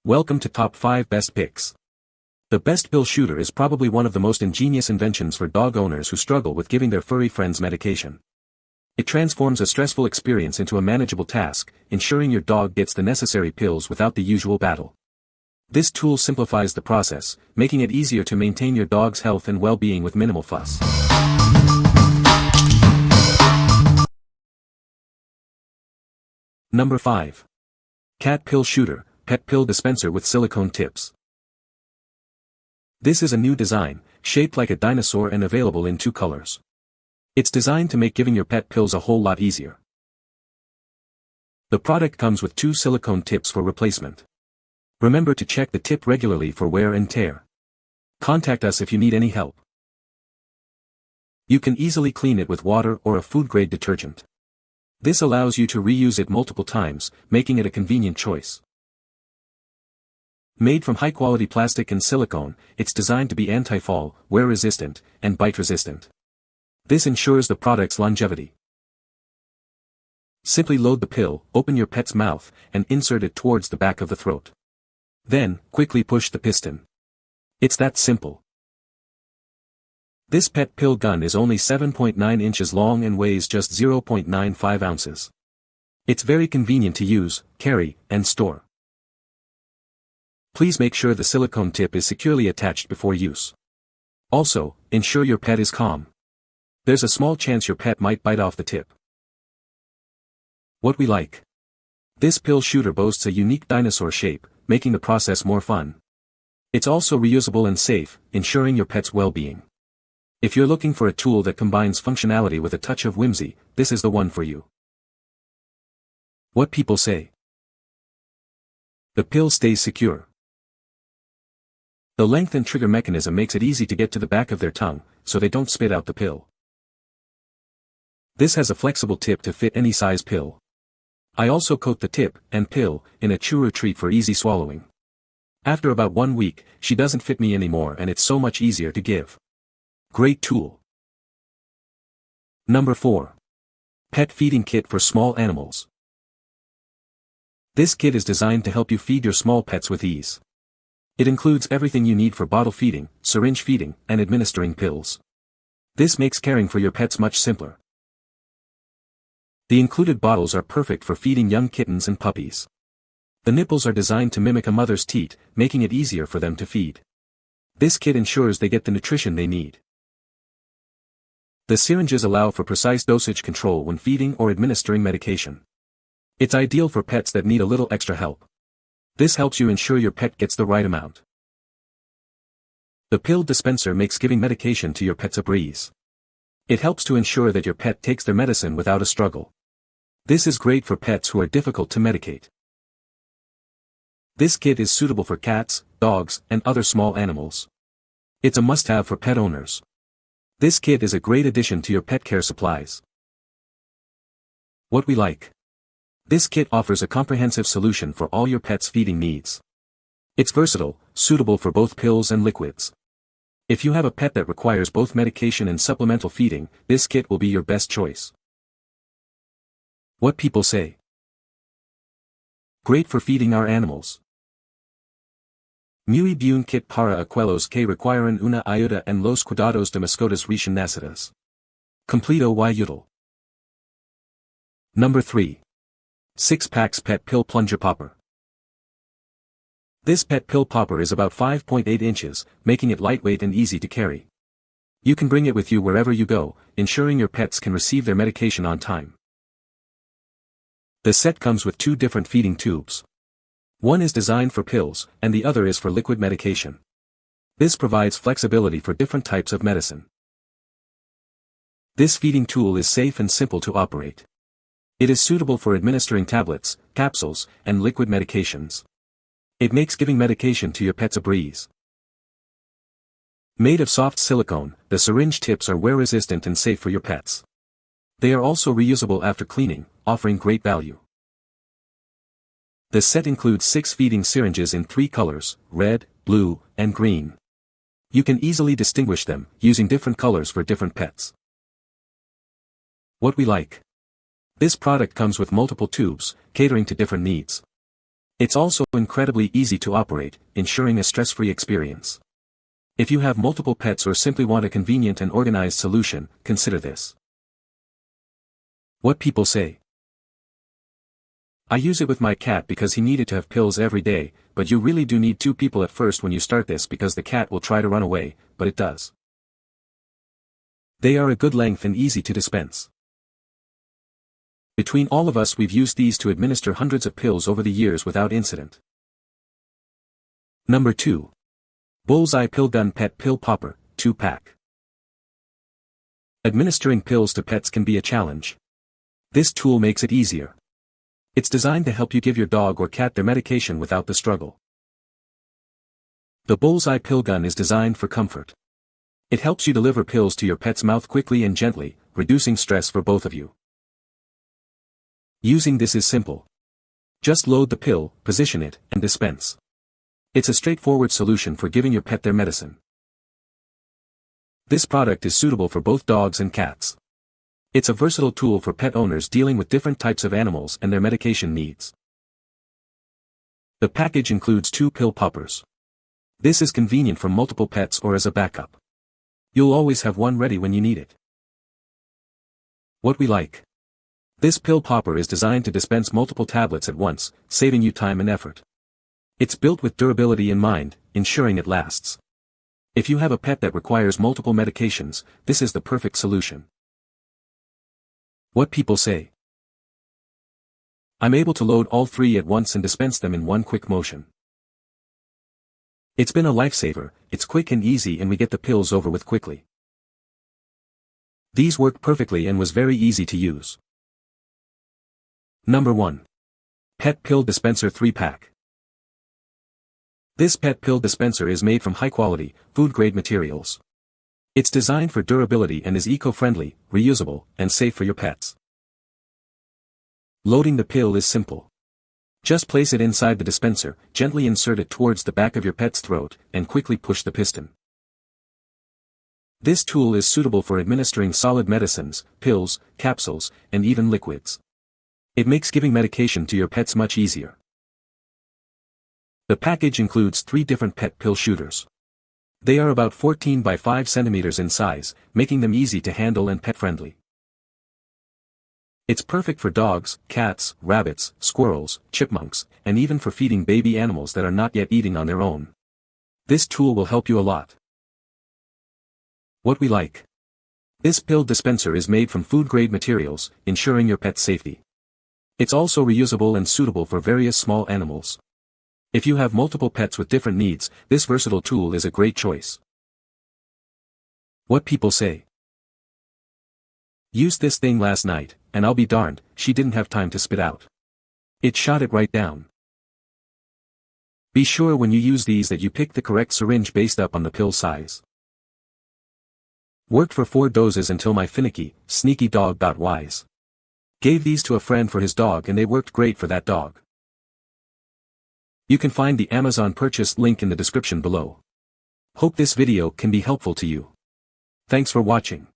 Welcome to Top 5 Best Picks. The best pill shooter is probably one of the most ingenious inventions for dog owners who struggle with giving their furry friends medication. It transforms a stressful experience into a manageable task, ensuring your dog gets the necessary pills without the usual battle. This tool simplifies the process, making it easier to maintain your dog's health and well-being with minimal fuss. Number 5. Cat Pill Shooter, Pet Pill Dispenser with Silicone Tips. This is a new design, shaped like a dinosaur and available in 2 colors. It's designed to make giving your pet pills a whole lot easier. The product comes with 2 silicone tips for replacement. Remember to check the tip regularly for wear and tear. Contact us if you need any help. You can easily clean it with water or a food-grade detergent. This allows you to reuse it multiple times, making it a convenient choice. Made from high-quality plastic and silicone, it's designed to be anti-fall, wear-resistant, and bite-resistant. This ensures the product's longevity. Simply load the pill, open your pet's mouth, and insert it towards the back of the throat. Then, quickly push the piston. It's that simple. This pet pill gun is only 7.9 inches long and weighs just 0.95 ounces. It's very convenient to use, carry, and store. Please make sure the silicone tip is securely attached before use. Also, ensure your pet is calm. There's a small chance your pet might bite off the tip. What we like. This pill shooter boasts a unique dinosaur shape, making the process more fun. It's also reusable and safe, ensuring your pet's well-being. If you're looking for a tool that combines functionality with a touch of whimsy, this is the one for you. What people say. The pill stays secure. The length and trigger mechanism makes it easy to get to the back of their tongue, so they don't spit out the pill. This has a flexible tip to fit any size pill. I also coat the tip and pill in a chewer treat for easy swallowing. After about 1 week, she doesn't fit me anymore and it's so much easier to give. Great tool. Number 4. Pet Feeding Kit for Small Animals. This kit is designed to help you feed your small pets with ease. It includes everything you need for bottle feeding, syringe feeding, and administering pills. This makes caring for your pets much simpler. The included bottles are perfect for feeding young kittens and puppies. The nipples are designed to mimic a mother's teat, making it easier for them to feed. This kit ensures they get the nutrition they need. The syringes allow for precise dosage control when feeding or administering medication. It's ideal for pets that need a little extra help. This helps you ensure your pet gets the right amount. The pill dispenser makes giving medication to your pets a breeze. It helps to ensure that your pet takes their medicine without a struggle. This is great for pets who are difficult to medicate. This kit is suitable for cats, dogs, and other small animals. It's a must-have for pet owners. This kit is a great addition to your pet care supplies. What we like. This kit offers a comprehensive solution for all your pet's feeding needs. It's versatile, suitable for both pills and liquids. If you have a pet that requires both medication and supplemental feeding, this kit will be your best choice. What people say. Great for feeding our animals. Muy bien kit para aquellos que requieren una ayuda en los cuidados de mascotas recién nacidas. Completo y útil. Number 3. 6-Packs Pet Pill Plunger Popper. This pet pill popper is about 5.8 inches, making it lightweight and easy to carry. You can bring it with you wherever you go, ensuring your pets can receive their medication on time. The set comes with 2 different feeding tubes. One is designed for pills, and the other is for liquid medication. This provides flexibility for different types of medicine. This feeding tool is safe and simple to operate. It is suitable for administering tablets, capsules, and liquid medications. It makes giving medication to your pets a breeze. Made of soft silicone, the syringe tips are wear-resistant and safe for your pets. They are also reusable after cleaning, offering great value. The set includes 6 feeding syringes in 3 colors, red, blue, and green. You can easily distinguish them, using different colors for different pets. What we like. This product comes with multiple tubes, catering to different needs. It's also incredibly easy to operate, ensuring a stress-free experience. If you have multiple pets or simply want a convenient and organized solution, consider this. What people say. I use it with my cat because he needed to have pills every day, but you really do need 2 people at first when you start this because the cat will try to run away, but it does. They are a good length and easy to dispense. Between all of us we've used these to administer hundreds of pills over the years without incident. Number 2. Bullseye Pillgun Pet Pill Popper, 2-pack. Administering pills to pets can be a challenge. This tool makes it easier. It's designed to help you give your dog or cat their medication without the struggle. The Bullseye Pillgun is designed for comfort. It helps you deliver pills to your pet's mouth quickly and gently, reducing stress for both of you. Using this is simple. Just load the pill, position it, and dispense. It's a straightforward solution for giving your pet their medicine. This product is suitable for both dogs and cats. It's a versatile tool for pet owners dealing with different types of animals and their medication needs. The package includes 2 pill poppers. This is convenient for multiple pets or as a backup. You'll always have one ready when you need it. What we like. This pill popper is designed to dispense multiple tablets at once, saving you time and effort. It's built with durability in mind, ensuring it lasts. If you have a pet that requires multiple medications, this is the perfect solution. What people say. I'm able to load all 3 at once and dispense them in one quick motion. It's been a lifesaver, it's quick and easy and we get the pills over with quickly. These work perfectly and was very easy to use. Number 1. Pet Pill Dispenser 3-pack. This pet pill dispenser is made from high-quality, food-grade materials. It's designed for durability and is eco-friendly, reusable, and safe for your pets. Loading the pill is simple. Just place it inside the dispenser, gently insert it towards the back of your pet's throat, and quickly push the piston. This tool is suitable for administering solid medicines, pills, capsules, and even liquids. It makes giving medication to your pets much easier. The package includes 3 different pet pill shooters. They are about 14 by 5 centimeters in size, making them easy to handle and pet-friendly. It's perfect for dogs, cats, rabbits, squirrels, chipmunks, and even for feeding baby animals that are not yet eating on their own. This tool will help you a lot. What we like. This pill dispenser is made from food-grade materials, ensuring your pet's safety. It's also reusable and suitable for various small animals. If you have multiple pets with different needs, this versatile tool is a great choice. What people say. Used this thing last night, and I'll be darned, she didn't have time to spit out. It shot it right down. Be sure when you use these that you pick the correct syringe based up on the pill size. Worked for 4 doses until my finicky, sneaky dog got wise. Gave these to a friend for his dog and they worked great for that dog. You can find the Amazon purchase link in the description below. Hope this video can be helpful to you. Thanks for watching.